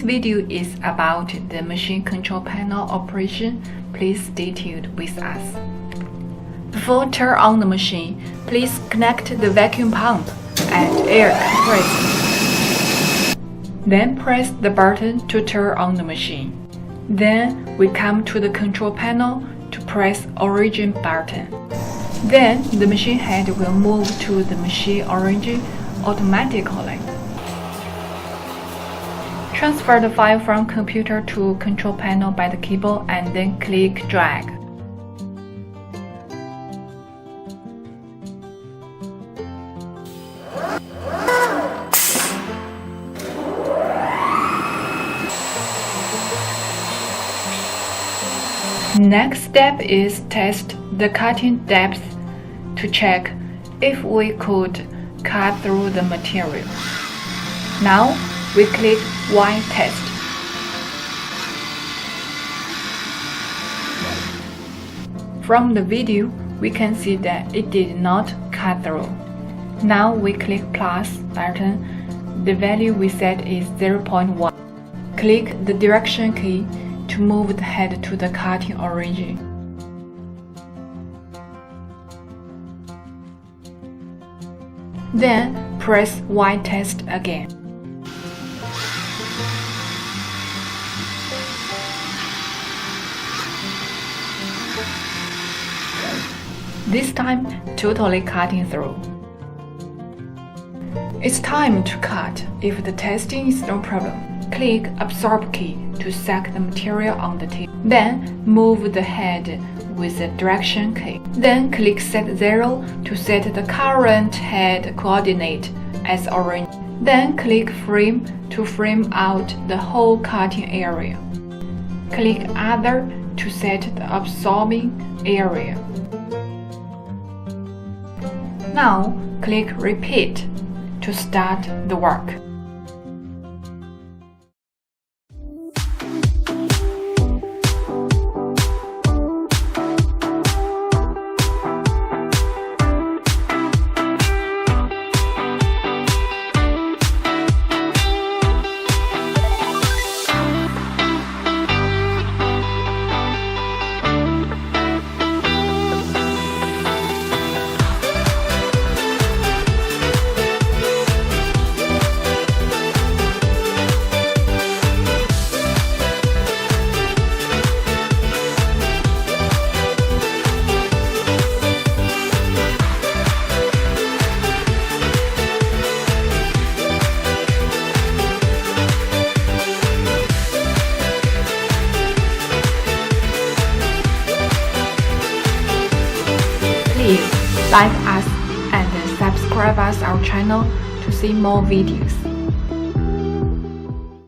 video is about the machine control panel operation. Please stay tuned with us. Before turn on the machine, please connect the vacuum pump and air compressor. Then press the button to turn on the machine. Then we come to the control panel to press origin button. Then the machine head will move to the machine origin automatically. Transfer the file from computer to control panel by the keyboard and then click drag. Next step is test the cutting depth to check if we could cut through the material. Now we click Y test. From the video, we can see that it did not cut through. Now we click plus button. The value we set is 0.1. Click the direction key to move the head to the cutting origin. Then press Y test again. This time, totally cutting through. It's time to cut. If the testing is no problem, click Absorb key to select the material on the table. Then move the head with the direction key. Then click Set 0 to set the current head coordinate as orange. Then click Frame to frame out the whole cutting area. Click Other to set the absorbing area. Now click Repeat to start the work. Please like us and subscribe us our channel to see more videos.